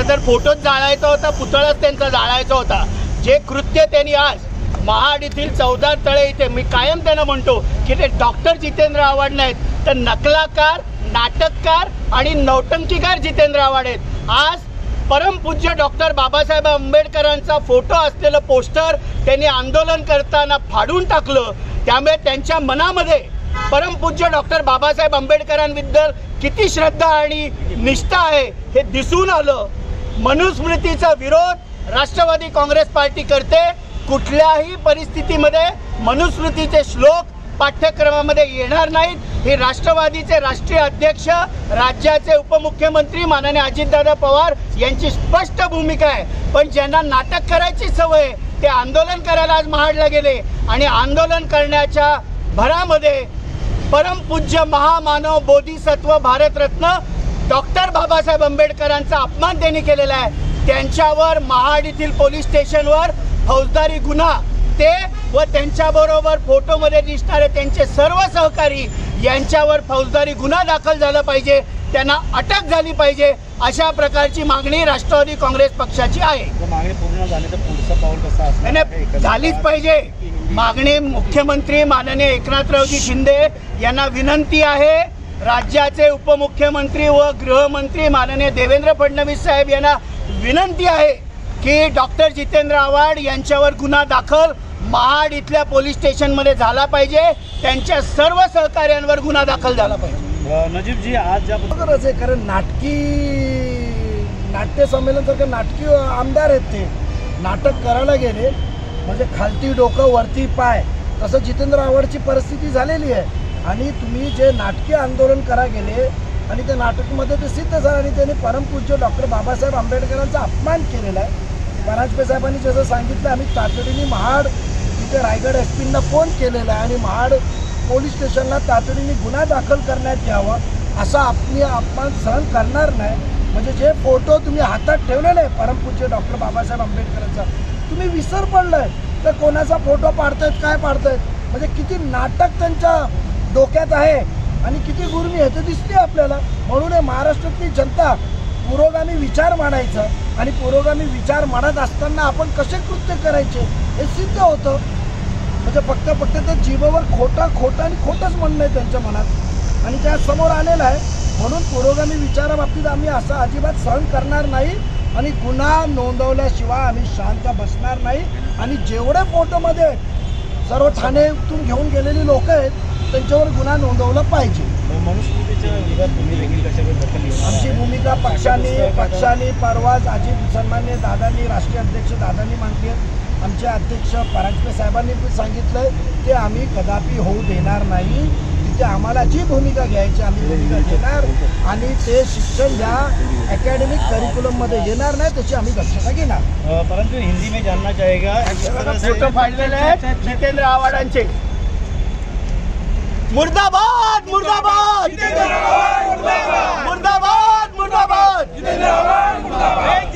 तर फोटोच जाळायचा होता, पुतळाच त्यांचा जाळायचा होता. जे कृत्य त्यांनी आज महाड येथील 14 तळे इथे, मी कायम त्यांना म्हणतो की ते डॉक्टर जितेंद्र आव्हाड नाहीत तर नकलाकार, नाटककार आणि नौटंकीकार जितेंद्र आव्हाड आहेत. आज परमपूज्य डॉक्टर बाबासाहेब आंबेडकरांचा फोटो असलेलं पोस्टर त्यांनी आंदोलन करताना फाडून टाकलं. त्यामुळे त्यांच्या मनामध्ये परमपूज्य डॉक्टर बाबासाहेब आंबेडकरांबद्दल किती श्रद्धा आणि निष्ठा आहे हे दिसून आलं. मनुस्मृतीचा विरोध राष्ट्रवादी काँग्रेस पार्टी करते. कुठल्याही परिस्थितीमध्ये मनुस्मृतीचे श्लोक पाठ्यक्रमामध्ये येणार नाहीत. हे राष्ट्रवादीचे राष्ट्रीय अध्यक्ष, राज्याचे उपमुख्यमंत्री माननीय अजितदादा पवार यांची स्पष्ट भूमिका आहे. पण ज्यांना नाटक करायची सवय ते आंदोलन करायला आज महाडला गेले आणि आंदोलन करण्याच्या भरामध्ये परमपूज्य महामानव बोधिसत्व भारतरत्न डॉक्टर बाबासाहेब आंबेडकरांचा अपमान त्यांनी केलेला आहे. त्यांच्यावर महाड येथील पोलीस स्टेशनवर फौजदारी गुन्हा, ते व त्यांच्याबरोबर फोटोमध्ये दिसणारे त्यांचे सर्व सहकारी यांच्यावर फौजदारी गुन्हा दाखल झाला पाहिजे, त्यांना अटक झाली पाहिजे, अशा प्रकारची मागणी राष्ट्रवादी काँग्रेस पक्षाची आहे. मागणी पूर्ण झाली तर पुढचं पाऊल कसं असणार? झालीच पाहिजे मागणी. मुख्यमंत्री माननीय एकनाथरावजी शिंदे यांना विनंती आहे, राज्याचे उपमुख्यमंत्री व गृहमंत्री माननीय देवेंद्र फडणवीस साहेब यांना विनंती आहे की डॉक्टर जितेंद्र आव्हाड यांच्यावर गुन्हा दाखल महाड इथल्या पोलीस स्टेशनमध्ये झाला पाहिजे, त्यांच्या सर्व सहकार्यांवर गुन्हा दाखल झाला पाहिजे. नजीबजी, आज ज्या गरज आहे, कारण नाट्य संमेलनासारखे नाटकी आमदार आहेत, ते नाटक करायला गेले म्हणजे खालती डोकं वरती पाय, तसं जितेंद्र आव्हाडची परिस्थिती झालेली आहे. आणि तुम्ही जे नाटकी आंदोलन करा गेले आणि त्या नाटकमध्ये ते सिद्ध झालं आणि त्यांनी परमपूज्य डॉक्टर बाबासाहेब आंबेडकरांचा अपमान केलेला आहे. परांजपे साहेबांनी जसं सांगितलं, आम्ही तातडीने महाड इथे रायगड एसपींना फोन केलेला आहे आणि महाड पोलीस स्टेशनला तातडीने गुन्हा दाखल करण्यात यावा, असा अपमान सहन करणार नाही. म्हणजे जे फोटो तुम्ही हातात ठेवलेले आहे परमपूज्य डॉक्टर बाबासाहेब आंबेडकरांचा, तुम्ही विसर पडलाय तर कोणाचा फोटो पाडतायत, काय पाडतायत, म्हणजे किती नाटक त्यांच्या डोक्यात आहे आणि किती गुर्मी आहे ते दिसते आपल्याला. म्हणून महाराष्ट्रातली जनता पुरोगामी विचार मांडायचं आणि पुरोगामी विचार मांडत असताना आपण कसे कृत्य करायचे हे सिद्ध होतं. म्हणजे फक्त त्या जीवावर खोटं आणि खोटंच म्हणणं आहे त्यांच्या मनात आणि त्या समोर आलेलं आहे. म्हणून पुरोगामी विचाराबाबतीत आम्ही असं अजिबात सहन करणार नाही आणि गुन्हा नोंदवल्याशिवाय आम्ही शांत बसणार नाही. आणि जेवढे फोटोमध्ये सर्व ठाणेतून घेऊन गेलेली लोक आहेत त्यांच्यावर गुन्हा नोंदवला पाहिजे. मनुस्मृतीच्या विरोधात तुम्ही देखील कशा आमची भूमिका पक्षाने परवाच सन्माननीय दादांनी, राष्ट्रीय अध्यक्ष दादांनी मांडली आहे. आमचे अध्यक्ष परांजपे साहेबांनी पण सांगितलं ते आम्ही कदापि होऊ देणार नाही. तिथे आम्हाला जी भूमिका घ्यायची आम्ही भूमिका घेणार आणि ते शिक्षण या अकॅडमिक करिक्युलममध्ये येणार नाही त्याची आम्ही दक्षता घेणार. परंतु हिंदी में जानना चाहेगा, फोटो फाडलेले आहेत जितेंद्र आव्हाडांचे. मुर्दाबाद मुर्दाबाद मुर्दाबाद मुर्दाबाद मुर्दाबाद.